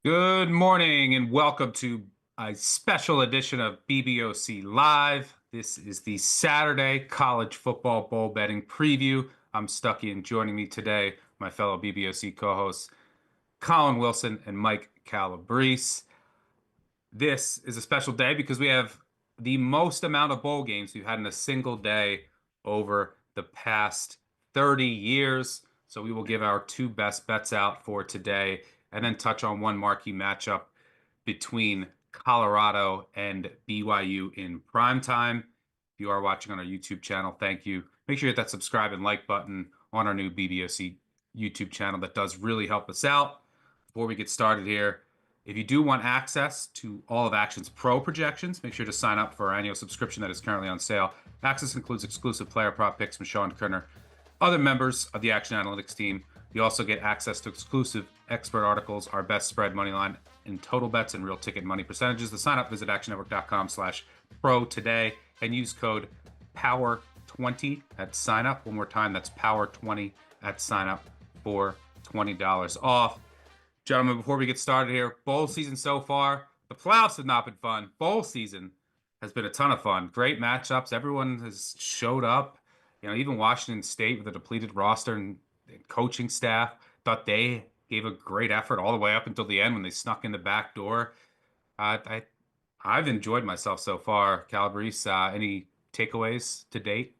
Good morning and welcome to a special edition of BBOC Live. This is the Saturday College Football Bowl betting preview. I'm Stuckey, and joining me today, my fellow BBOC co-hosts Colin Wilson and Mike Calabrese. This is a special day because we have the most amount of bowl games we've had in a single day over the past 30 years. So we will give our two best bets out for today and then touch on one marquee matchup between Colorado and BYU in prime time. If you are watching on our YouTube channel, thank you. Make sure you hit that subscribe and like button on our new BBOC YouTube channel. That does really help us out. Before we get started here, if you do want access to all of Action's Pro projections, make sure to sign up for our annual subscription that is currently on sale. Access includes exclusive player prop picks from Sean Kerner, other members of the Action Analytics team. You also get access to exclusive expert articles, our best spread money line, and total bets and real ticket money percentages. To sign up, visit actionnetwork.com/pro today and use code POWER20 at sign up. One more time, that's POWER20 at sign up for $20 off. Gentlemen, before we get started here, bowl season so far, the playoffs have not been fun. Bowl season has been a ton of fun. Great matchups. Everyone has showed up. Even Washington State with a depleted roster and coaching staff thought they gave a great effort all the way up until the end when they snuck in the back door. I've enjoyed myself so far. Calabrese, any takeaways to date?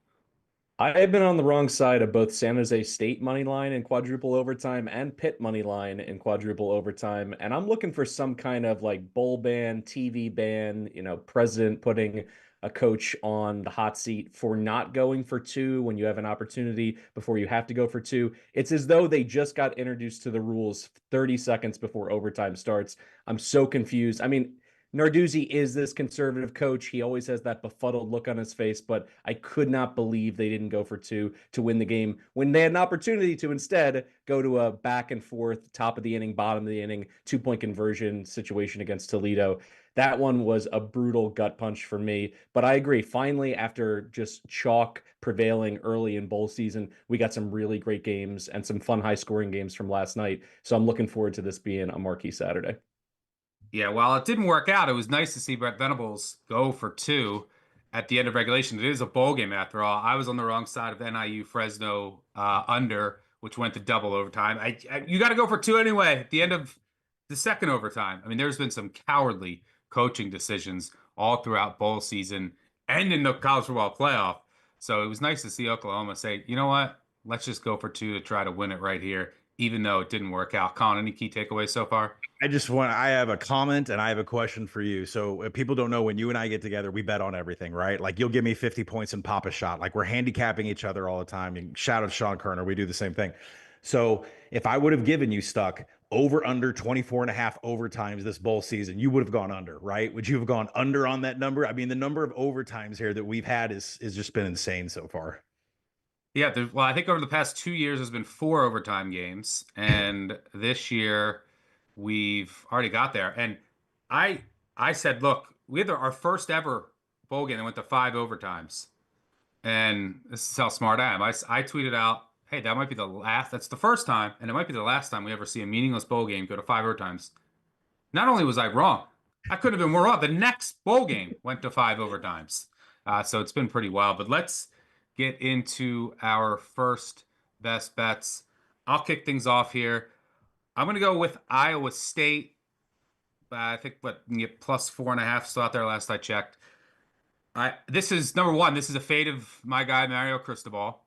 I have been on the wrong side of both San Jose State money line in quadruple overtime and Pitt money line in quadruple overtime. And I'm looking for some kind of like bowl ban, TV ban, president putting a coach on the hot seat for not going for two when you have an opportunity before you have to go for two. It's as though they just got introduced to the rules 30 seconds before overtime starts. I'm so confused. I mean, Narduzzi is this conservative coach. He always has that befuddled look on his face, but I could not believe they didn't go for two to win the game when they had an opportunity to instead go to a back and forth, top of the inning, bottom of the inning, 2 point conversion situation against Toledo. That one was a brutal gut punch for me. But I agree. Finally, after just chalk prevailing early in bowl season, we got some really great games and some fun high scoring games from last night. So I'm looking forward to this being a marquee Saturday. Yeah, while it didn't work out, it was nice to see Brett Venables go for two at the end of regulation. It is a bowl game after all. I was on the wrong side of NIU Fresno under, which went to double overtime. You got to go for two anyway at the end of the second overtime. I mean, there's been some cowardly coaching decisions all throughout bowl season and in the college football playoff. So it was nice to see Oklahoma say, you know what? Let's just go for two to try to win it right here, even though it didn't work out. Colin, any key takeaways so far? I have a comment and I have a question for you. So if people don't know, when you and I get together, we bet on everything, right? Like you'll give me 50 points and pop a shot. Like we're handicapping each other all the time. And shout out Sean Kerner. We do the same thing. So if I would have given you stuck over under 24 and a half overtimes this bowl season, you would have gone under, right? Would you have gone under on that number? I mean, the number of overtimes here that we've had is just been insane so far. Yeah, well, I think over the past 2 years, there's been four overtime games, and this year we've already got there. And I said, look, we had our first ever bowl game that went to five overtimes, and this is how smart I am. I tweeted out, hey, that might be the last. That's the first time, and it might be the last time we ever see a meaningless bowl game go to five overtimes. Not only was I wrong, I could have been more wrong. The next bowl game went to five overtimes. So it's been pretty wild. But let's get into our first best bets. I'll kick things off here. I'm going to go with Iowa State. I think what you can get plus 4.5 still out there last I checked. This is number one. This is a fate of my guy Mario Cristobal,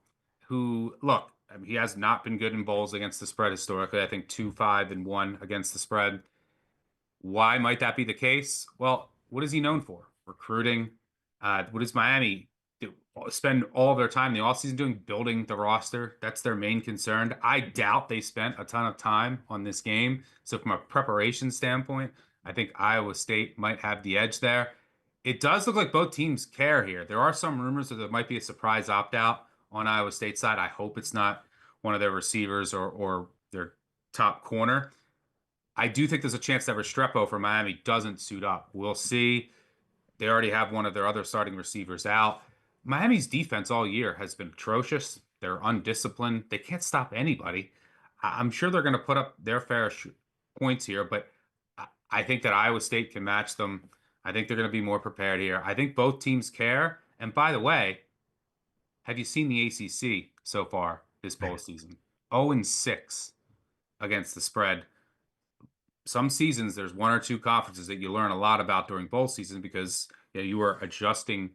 who look, I mean, he has not been good in bowls against the spread historically. I think 2-5-1 against the spread. Why might that be the case? Well, what is he known for? Recruiting. What does Miami do? Spend all of their time in the offseason doing? Building the roster. That's their main concern. I doubt they spent a ton of time on this game. So from a preparation standpoint, I think Iowa State might have the edge there. It does look like both teams care here. There are some rumors that there might be a surprise opt-out on Iowa State side. I hope it's not one of their receivers or their top corner. I do think there's a chance that Restrepo for Miami doesn't suit up. We'll see. They already have one of their other starting receivers out. Miami's defense all year has been atrocious. They're undisciplined. They can't stop anybody. I'm sure they're going to put up their fair points here, but I think that Iowa State can match them. I think they're going to be more prepared here. I think both teams care. And by the way, have you seen the ACC so far this bowl season? 0-6 against the spread. Some seasons there's one or two conferences that you learn a lot about during bowl season because you are adjusting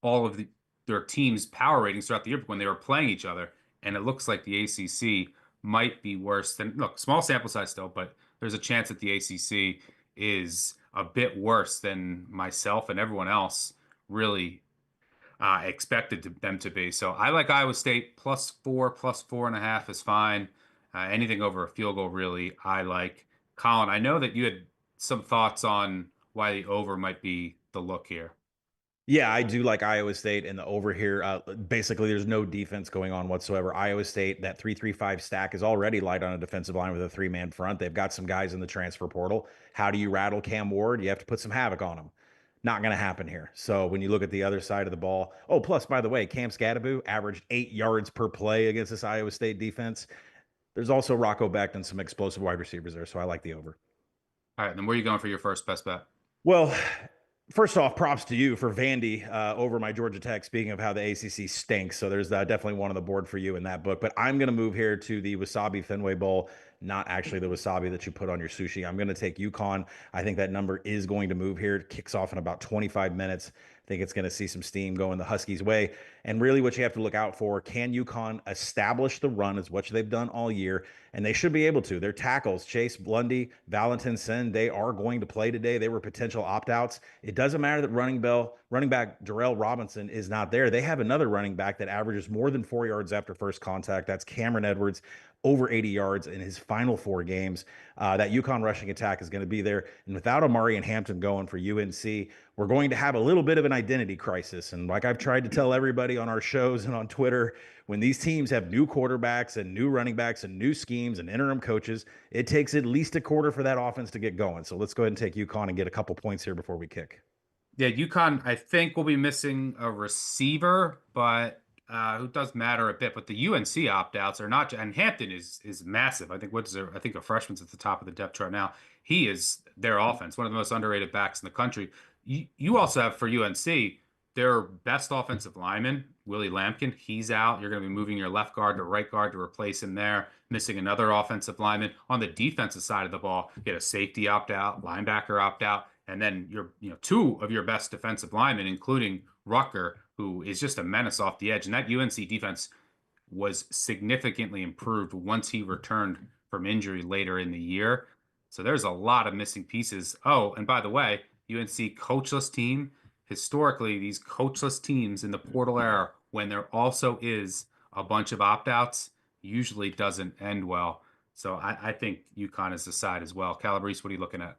all of their teams' power ratings throughout the year when they were playing each other, and it looks like the ACC might be worse than look small sample size still, but there's a chance that the ACC is a bit worse than myself and everyone else really expected them to be. So I like Iowa State +4, +4.5 is fine. Anything over a field goal, really, I like. Colin, I know that you had some thoughts on why the over might be the look here. Yeah, I do like Iowa State and the over here. Basically, there's no defense going on whatsoever. Iowa State, that 3-3-5 stack is already light on a defensive line with a three-man front. They've got some guys in the transfer portal. How do you rattle Cam Ward? You have to put some havoc on him. Not going to happen here. So when you look at the other side of the ball, oh, plus, by the way, Cam Scadaboo averaged 8 yards per play against this Iowa State defense. There's also Rocco Becht and some explosive wide receivers there, so I like the over. All right, then where are you going for your first best bet? Well, first off, props to you for Vandy over my Georgia Tech. Speaking of how the ACC stinks, so there's definitely one on the board for you in that book. But I'm going to move here to the Wasabi Fenway Bowl, not actually the wasabi that you put on your sushi. I'm going to take UConn. I think that number is going to move here. It kicks off in about 25 minutes. I think it's going to see some steam going the Huskies' way. And really, what you have to look out for: can UConn establish the run, is what they've done all year, and they should be able to. Their tackles, Chase Blundy, Valentin Sen, they are going to play today. They were potential opt-outs. It doesn't matter that running back Darrell Robinson is not there. They have another running back that averages more than 4 yards after first contact. That's Cameron Edwards, over 80 yards in his final 4 games. That UConn rushing attack is going to be there. And without Amari and Hampton going for UNC, we're going to have a little bit of an identity crisis. And like I've tried to tell everybody on our shows and on Twitter, when these teams have new quarterbacks and new running backs and new schemes and interim coaches, it takes at least a quarter for that offense to get going. So let's go ahead and take UConn and get a couple points here before we kick. Yeah, UConn, I think, will be missing a receiver, but who does matter a bit. But the UNC opt-outs are not, and Hampton is massive. I think I think a freshman's at the top of the depth chart now. He is their offense, one of the most underrated backs in the country. You also have for UNC their best offensive lineman, Willie Lampkin. He's out. You're going to be moving your left guard to right guard to replace him there. Missing another offensive lineman. On the defensive side of the ball, you get a safety opt-out, linebacker opt-out. And then two of your best defensive linemen, including Rucker, who is just a menace off the edge. And that UNC defense was significantly improved once he returned from injury later in the year. So there's a lot of missing pieces. Oh, and by the way, UNC coachless team. Historically, these coachless teams in the portal era, when there also is a bunch of opt-outs, usually doesn't end well. So I think UConn is the side as well. Calabrese, what are you looking at?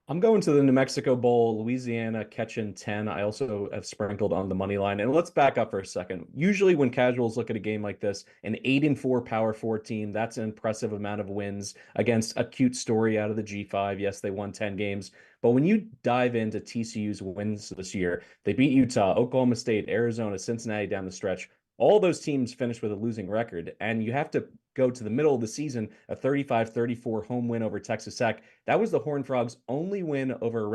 I'm going to the New Mexico Bowl, Louisiana catching 10. I also have sprinkled on the money line. And let's back up for a second. Usually when casuals look at a game like this, an 8-4 Power 4 team, that's an impressive amount of wins against a cute story out of the G5. Yes, they won 10 games. But when you dive into TCU's wins this year, they beat Utah, Oklahoma State, Arizona, Cincinnati down the stretch. All those teams finished with a losing record. And you have to go to the middle of the season, a 35-34 home win over Texas Tech. That was the Horned Frogs' only win over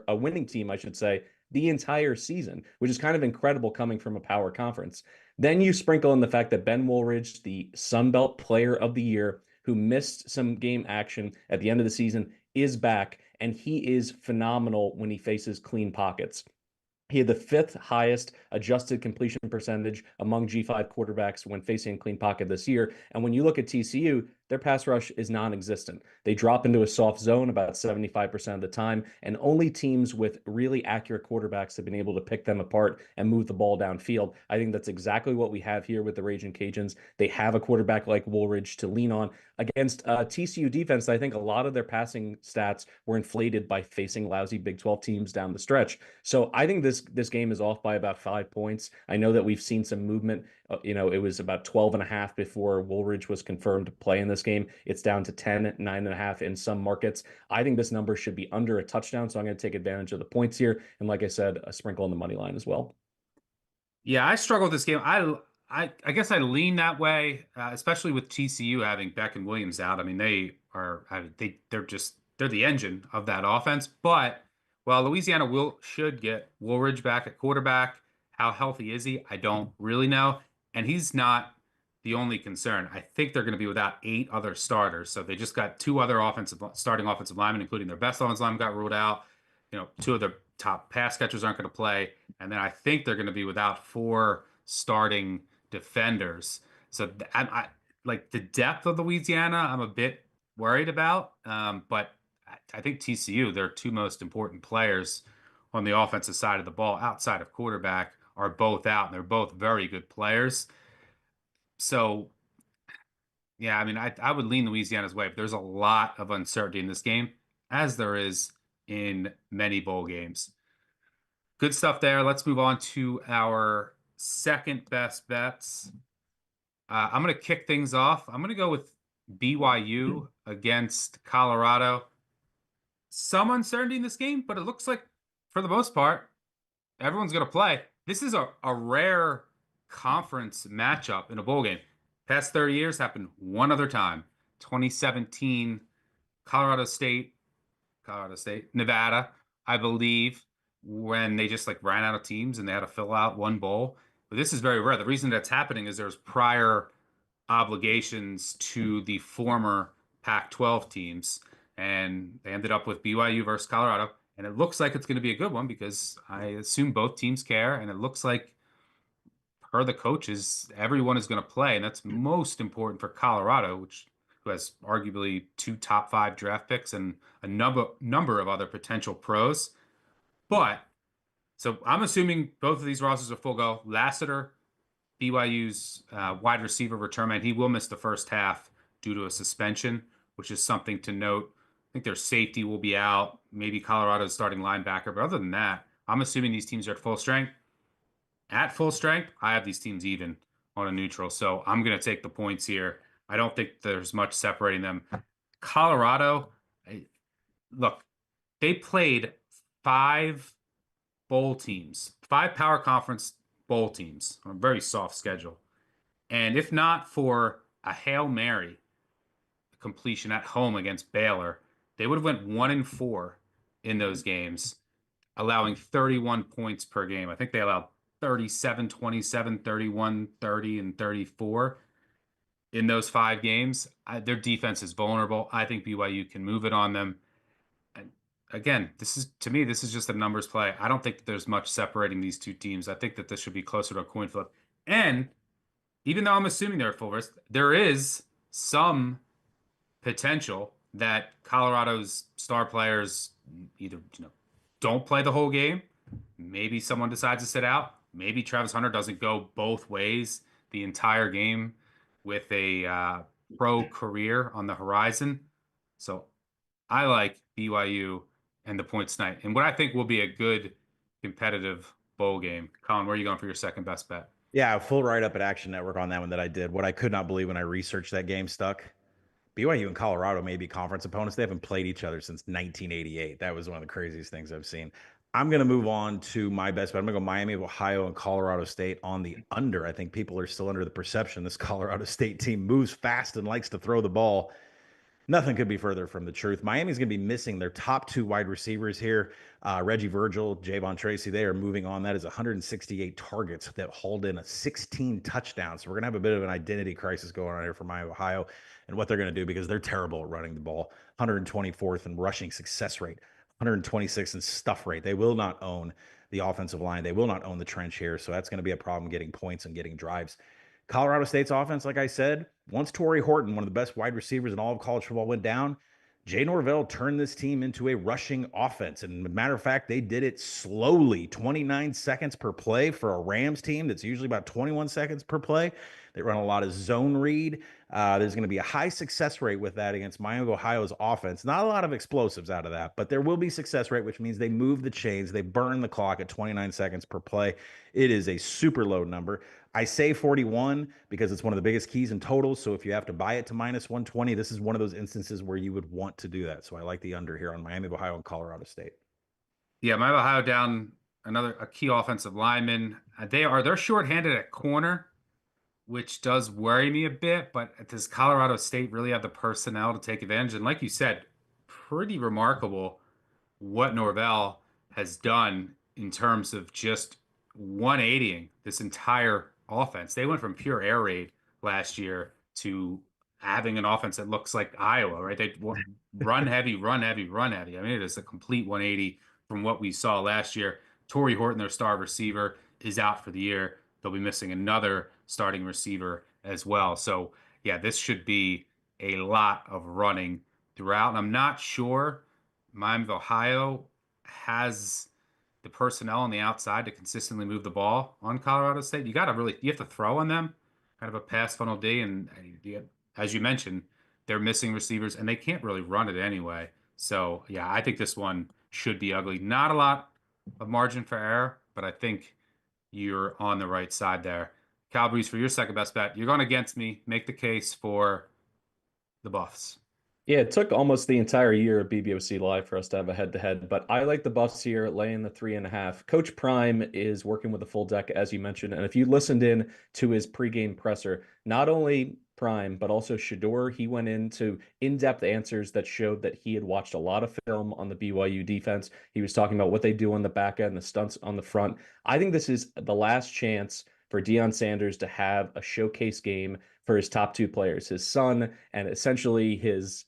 a winning team, I should say, the entire season, which is kind of incredible coming from a power conference. Then you sprinkle in the fact that Ben Woolridge, the Sun Belt Player of the Year, who missed some game action at the end of the season, is back, and he is phenomenal when he faces clean pockets. He had the 5th highest adjusted completion percentage among G5 quarterbacks when facing a clean pocket this year. And when you look at TCU, their pass rush is non-existent. They drop into a soft zone about 75% of the time, and only teams with really accurate quarterbacks have been able to pick them apart and move the ball downfield. I think that's exactly what we have here with the Raging Cajuns. They have a quarterback like Woolridge to lean on against TCU defense. I think a lot of their passing stats were inflated by facing lousy Big 12 teams down the stretch. So I think this game is off by about 5 points. I know that we've seen some movement. It was about 12.5 before Woolridge was confirmed to play in this game. It's down to 10, 9.5 in some markets. I think this number should be under a touchdown, so I'm going to take advantage of the points here. And like I said, a sprinkle on the money line as well. Yeah, I struggle with this game. I guess I lean that way, especially with TCU having Beck and Williams out. I mean, they're they're the engine of that offense. But while Louisiana should get Woolridge back at quarterback, how healthy is he? I don't really know. And he's not the only concern. I think they're going to be without 8 other starters. So they just got 2 other starting offensive linemen, including their best offensive lineman got ruled out. 2 of their top pass catchers aren't going to play. And then I think they're going to be without 4 starting defenders. So like the depth of Louisiana, I'm a bit worried about. But I think TCU, their 2 most important players on the offensive side of the ball, outside of quarterback, are both out, and they're both very good players. So, yeah, I mean, I would lean Louisiana's way, but there's a lot of uncertainty in this game, as there is in many bowl games. Good stuff there. Let's move on to our second best bets. I'm going to kick things off. I'm going to go with BYU against Colorado. Some uncertainty in this game, but it looks like, for the most part, everyone's going to play. This is a rare conference matchup in a bowl game. Past 30 years happened one other time. 2017, Colorado State, Nevada, I believe, when they just like ran out of teams and they had to fill out one bowl. But this is very rare. The reason that's happening is there's prior obligations to the former Pac-12 teams, and they ended up with BYU versus Colorado. And it looks like it's going to be a good one because I assume both teams care, and it looks like, per the coaches, everyone is going to play, and that's most important for Colorado, who has arguably 2 top 5 draft picks and a number of other potential pros. But so I'm assuming both of these rosters are full go. Lassiter, BYU's wide receiver return man, he will miss the first half due to a suspension, which is something to note. I think their safety will be out, maybe Colorado's starting linebacker. But other than that, I'm assuming these teams are at full strength. At full strength, I have these teams even on a neutral. So I'm going to take the points here. I don't think there's much separating them. Colorado, look, they played 5 bowl teams, 5 power conference bowl teams on a very soft schedule. And if not for a Hail Mary completion at home against Baylor, they would have went 1-4 in those games, allowing 31 points per game. I think they allowed 37, 27, 31, 30, and 34 in those 5 games. Their defense is vulnerable. I think BYU can move it on them. And again, to me, this is just a numbers play. I don't think that there's much separating these 2 teams. I think that this should be closer to a coin flip. And even though I'm assuming they're at full risk, there is some potential that Colorado's star players either don't play the whole game. Maybe someone decides to sit out. Maybe Travis Hunter doesn't go both ways the entire game with a pro career on the horizon. So I like BYU and the points tonight, and what I think will be a good competitive bowl game. Colin, where are you going for your second best bet? Yeah, full write-up at Action Network on that one that I did. What I could not believe when I researched that game stuck. BYU and Colorado may be conference opponents. They haven't played each other since 1988. That was one of the craziest things I've seen. I'm going to move on to my best bet. I'm going to go Miami of Ohio and Colorado State on the under. I think people are still under the perception this Colorado State team moves fast and likes to throw the ball. Nothing could be further from the truth. Miami's going to be missing their top 2 wide receivers here. Reggie Virgil, Javon Tracy, they are moving on. That is 168 targets that hauled in a 16 touchdowns. So we're going to have a bit of an identity crisis going on here for Miami of Ohio and what they're going to do because they're terrible at running the ball. 124th in rushing success rate, 126th in stuff rate. They will not own the offensive line. They will not own the trench here. So that's going to be a problem getting points and getting drives. Colorado State's offense, like I said, once Torrey Horton, one of the best wide receivers in all of college football, went down, Jay Norvell turned this team into a rushing offense. And as a matter of fact, they did it slowly, 29 seconds per play for a Rams team that's usually about 21 seconds per play. They run a lot of zone read. There's going to be a high success rate with that against Miami of Ohio's offense. Not a lot of explosives out of that, but there will be success rate, which means they move the chains. They burn the clock at 29 seconds per play. It is a super low number. I say 41 because it's one of the biggest keys in totals. So if you have to buy it to minus 120, this is one of those instances where you would want to do that. So I like the under here on Miami of Ohio and Colorado State. Yeah, Miami of Ohio down a key offensive lineman. They're shorthanded at corner, which does worry me a bit. But does Colorado State really have the personnel to take advantage? And like you said, pretty remarkable what Norvell has done in terms of just 180ing this entire offense. They went from pure air raid last year to having an offense that looks like Iowa, right? They run heavy, run heavy, run heavy. I mean, it is a complete 180 from what we saw last year. Torrey Horton, their star receiver, is out for the year. They'll be missing another starting receiver as well. So, yeah, this should be a lot of running throughout. And I'm not sure Miami of Ohio has the personnel on the outside to consistently move the ball on Colorado State. You have to throw on them, kind of a pass funnel D. And as you mentioned, they're missing receivers and they can't really run it anyway. So, yeah, I think this one should be ugly. Not a lot of margin for error, but I think you're on the right side there. Cowboys, for your second best bet, you're going against me. Make the case for the Buffs. Yeah, it took almost the entire year of BBOC Live for us to have a head-to-head, but I like the Buffs here, laying the 3.5. Coach Prime is working with a full deck, as you mentioned, and if you listened in to his pregame presser, not only Prime, but also Shador, he went into in-depth answers that showed that he had watched a lot of film on the BYU defense. He was talking about what they do on the back end, the stunts on the front. I think this is the last chance for Deion Sanders to have a showcase game for his top two players, his son and essentially his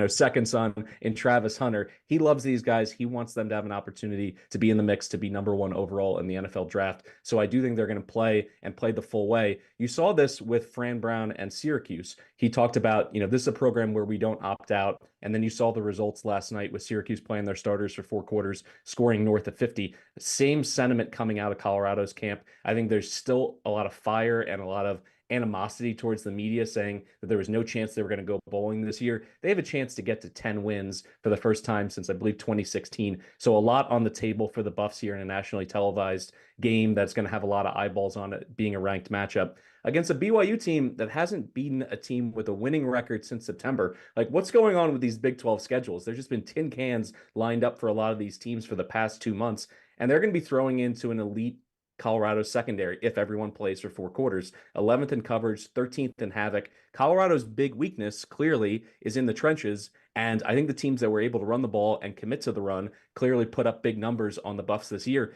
second son in Travis Hunter. He loves these guys. He wants them to have an opportunity to be in the mix, to be number one overall in the NFL draft. So I do think they're going to play the full way. You saw this with Fran Brown and Syracuse. He talked about, this is a program where we don't opt out. And then you saw the results last night with Syracuse playing their starters for 4 quarters, scoring north of 50. Same sentiment coming out of Colorado's camp. I think there's still a lot of fire and a lot of animosity towards the media saying that there was no chance they were going to go bowling this year. They have a chance to get to 10 wins for the first time since, I believe, 2016. So a lot on the table for the Buffs here in a nationally televised game that's going to have a lot of eyeballs on it, being a ranked matchup against a BYU team that hasn't beaten a team with a winning record since September. Like, what's going on with these Big 12 schedules? There's just been tin cans lined up for a lot of these teams for the past 2 months, and they're going to be throwing into an elite Colorado secondary if everyone plays for 4 quarters. 11th in coverage, 13th in havoc. Colorado's big weakness clearly is in the trenches, and I think the teams that were able to run the ball and commit to the run clearly put up big numbers on the Buffs this year.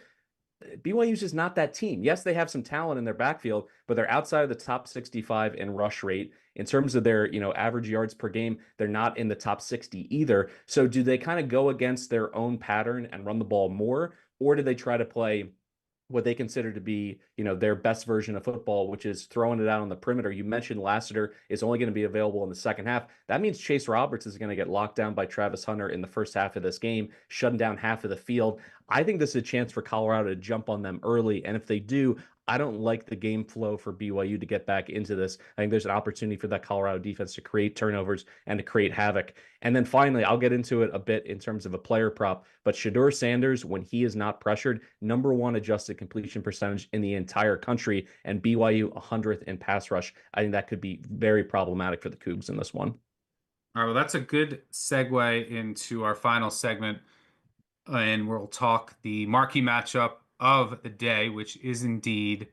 BYU's just not that team. Yes, they have some talent in their backfield, but they're outside of the top 65 in rush rate. In terms of their, average yards per game, they're not in the top 60 either. So do they kind of go against their own pattern and run the ball more, or do they try to play what they consider to be, their best version of football, which is throwing it out on the perimeter? You mentioned Lassiter is only going to be available in the second half. That means Chase Roberts is going to get locked down by Travis Hunter in the first half of this game, shutting down half of the field. I think this is a chance for Colorado to jump on them early. And if they do, I don't like the game flow for BYU to get back into this. I think there's an opportunity for that Colorado defense to create turnovers and to create havoc. And then finally, I'll get into it a bit in terms of a player prop, but Shador Sanders, when he is not pressured, number 1 adjusted completion percentage in the entire country, and BYU 100th in pass rush. I think that could be very problematic for the Cougs in this one. All right, well, that's a good segue into our final segment, and we'll talk the marquee matchup of the day, which is indeed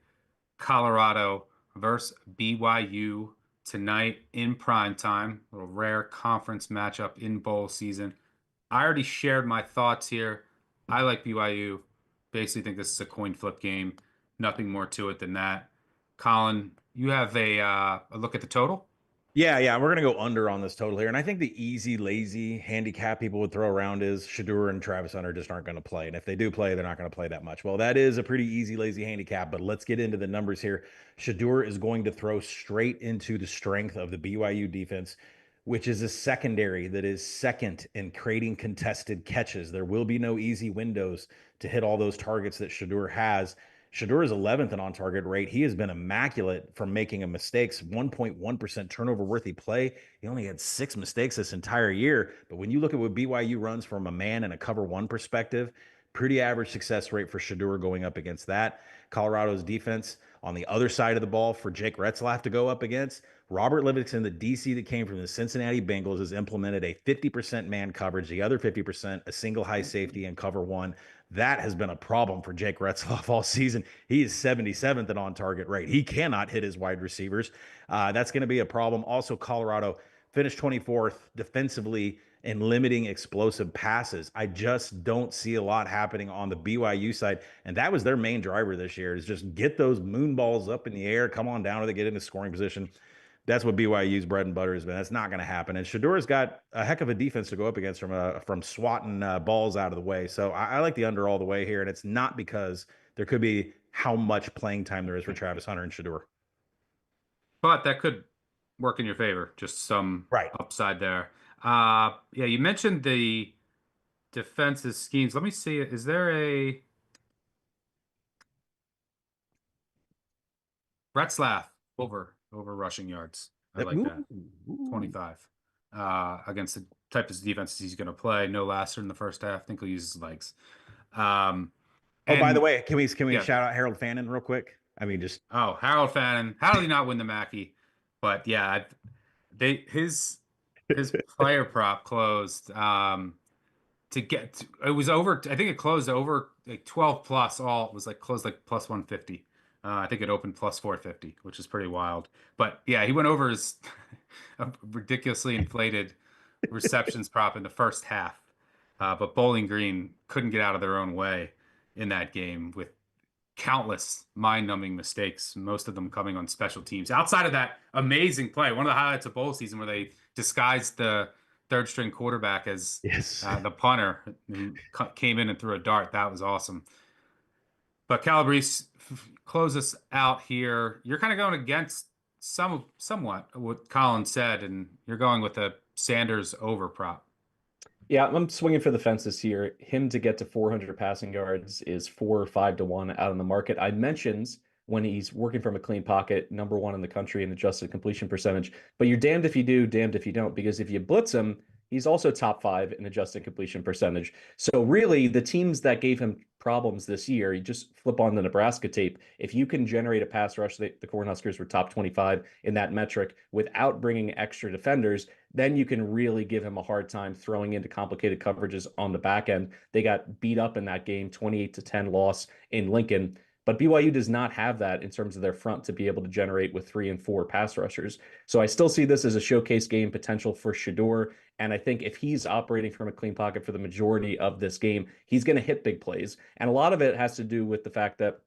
Colorado versus BYU tonight in prime time. A little rare conference matchup in bowl season. I already shared my thoughts here. I like BYU. Basically think this is a coin flip game. Nothing more to it than that. Colin, you have a look at the total? Yeah, we're gonna go under on this total here, and I think the easy, lazy handicap people would throw around is Shador and Travis Hunter just aren't going to play, and if they do play, they're not going to play that much. Well, that is a pretty easy, lazy handicap, but let's get into the numbers here. Shador is going to throw straight into the strength of the BYU defense, which is a secondary that is second in creating contested catches. There will be no easy windows to hit all those targets that Shador has. Shador is 11th in on-target rate. He has been immaculate from making a mistakes, 1.1% turnover-worthy play. He only had 6 mistakes this entire year. But when you look at what BYU runs from a man and a cover 1 perspective, pretty average success rate for Shador going up against that. Colorado's defense on the other side of the ball for Jake Retzlaff to go up against. Robert Livingston, the DC that came from the Cincinnati Bengals, has implemented a 50% man coverage, the other 50% a single high safety and cover 1. That has been a problem for Jake Retzlaff all season. He is 77th in on-target rate. He cannot hit his wide receivers. That's going to be a problem. Also, Colorado finished 24th defensively and limiting explosive passes. I just don't see a lot happening on the BYU side. And that was their main driver this year, is just get those moon balls up in the air, come on down, or they get into scoring position. That's what BYU's bread and butter has been. That's not going to happen. And Shador's got a heck of a defense to go up against from swatting balls out of the way. So I like the under all the way here, and it's not because there could be how much playing time there is for Travis Hunter and Shador. But that could work in your favor. Just some Right. upside there. Yeah, you mentioned the defensive schemes. Let me see. Is there a Retzlaff over rushing yards? I like that. 25 against the type of defenses he's going to play. No Lasser in the first half. I think he'll use his legs. Oh, by the way, can we yeah. shout out Harold Fannin real quick? I mean, just Harold Fannin. How did he not win the Mackey? But yeah, his player prop closed to get to, it was over. I think it closed over like 12 plus. All it was like closed like plus 150. I think it opened plus 450, which is pretty wild. But yeah, he went over his ridiculously inflated receptions prop in the first half. But Bowling Green couldn't get out of their own way in that game with countless mind-numbing mistakes, most of them coming on special teams. Outside of that amazing play, one of the highlights of bowl season where they disguised the third-string quarterback as the punter who came in and threw a dart. That was awesome. But Calabrese, close us out here. You're kind of going against somewhat what Colin said, and you're going with a Sanders over prop. Yeah, I'm swinging for the fences here. Him to get to 400 passing yards is 4 or 5 to 1 out on the market. I mentioned when he's working from a clean pocket, number 1 in the country in adjusted completion percentage. But you're damned if you do, damned if you don't, because if you blitz him, he's also top 5 in adjusted completion percentage. So really, the teams that gave him problems this year, you just flip on the Nebraska tape. If you can generate a pass rush, the Cornhuskers were top 25 in that metric without bringing extra defenders, then you can really give him a hard time throwing into complicated coverages on the back end. They got beat up in that game, 28-10 loss in Lincoln. But BYU does not have that in terms of their front to be able to generate with 3 and 4 pass rushers. So I still see this as a showcase game potential for Shador. And I think if he's operating from a clean pocket for the majority of this game, he's going to hit big plays. And a lot of it has to do with the fact that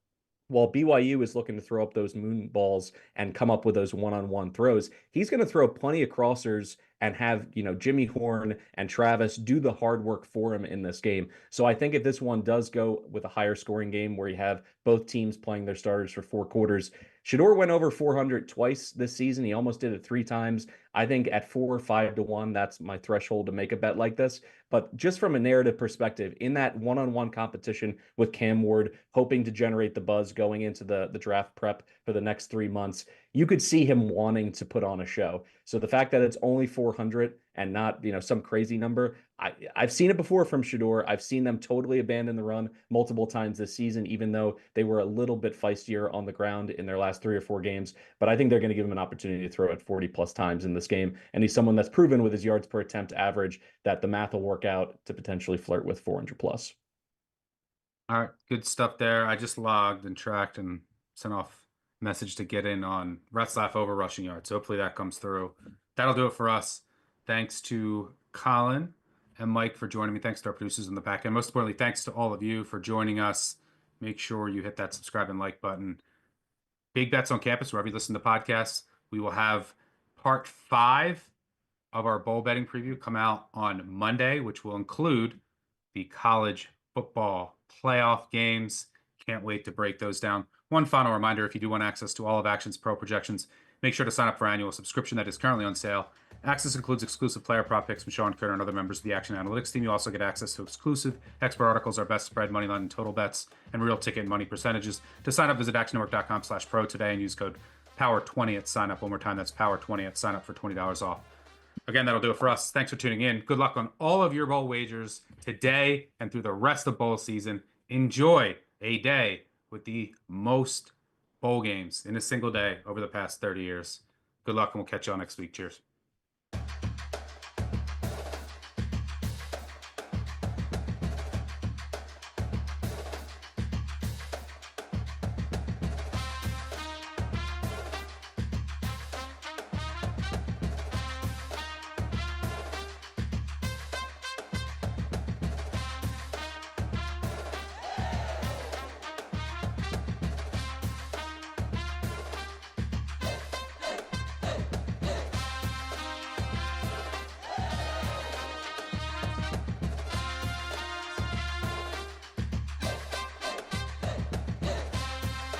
while BYU is looking to throw up those moon balls and come up with those one-on-one throws, he's going to throw plenty of crossers and have, Jimmy Horn and Travis do the hard work for him in this game. So I think if this one does go with a higher scoring game where you have both teams playing their starters for 4 quarters, Shador went over 400 twice this season. He almost did it 3 times. I think at 4 or 5 to 1, that's my threshold to make a bet like this. But just from a narrative perspective, in that one-on-one competition with Cam Ward, hoping to generate the buzz going into the draft prep for the next 3 months, you could see him wanting to put on a show. So the fact that it's only 400 and not, some crazy number, I've seen it before from Shador. I've seen them totally abandon the run multiple times this season, even though they were a little bit feistier on the ground in their last 3 or 4 games. But I think they're going to give him an opportunity to throw it 40 plus times in this game. And he's someone that's proven with his yards per attempt average that the math will work out to potentially flirt with 400 plus. All right, good stuff there. I just logged and tracked and sent off message to get in on Retzlaff over rushing yards. Hopefully that comes through. That'll do it for us. Thanks to Colin and Mike for joining me. Thanks to our producers on the back end. Most importantly, thanks to all of you for joining us. Make sure you hit that subscribe and like button. Big Bets on Campus, wherever you listen to podcasts. We will have part 5 of our bowl betting preview come out on Monday, which will include the college football playoff games. Can't wait to break those down. One final reminder, if you do want access to all of Action's Pro projections, make sure to sign up for our annual subscription that is currently on sale. Access includes exclusive player prop picks from Sean Kerner and other members of the Action Analytics team. You also get access to exclusive expert articles, our best spread, money line, and total bets, and real ticket and money percentages. To sign up, visit actionnetwork.com/pro today and use code POWER20 at sign up. One more time, that's POWER20 at sign up for $20 off. Again, that'll do it for us. Thanks for tuning in. Good luck on all of your bowl wagers today and through the rest of bowl season. Enjoy a day with the most bowl games in a single day over the past 30 years. Good luck, and we'll catch you all next week. Cheers.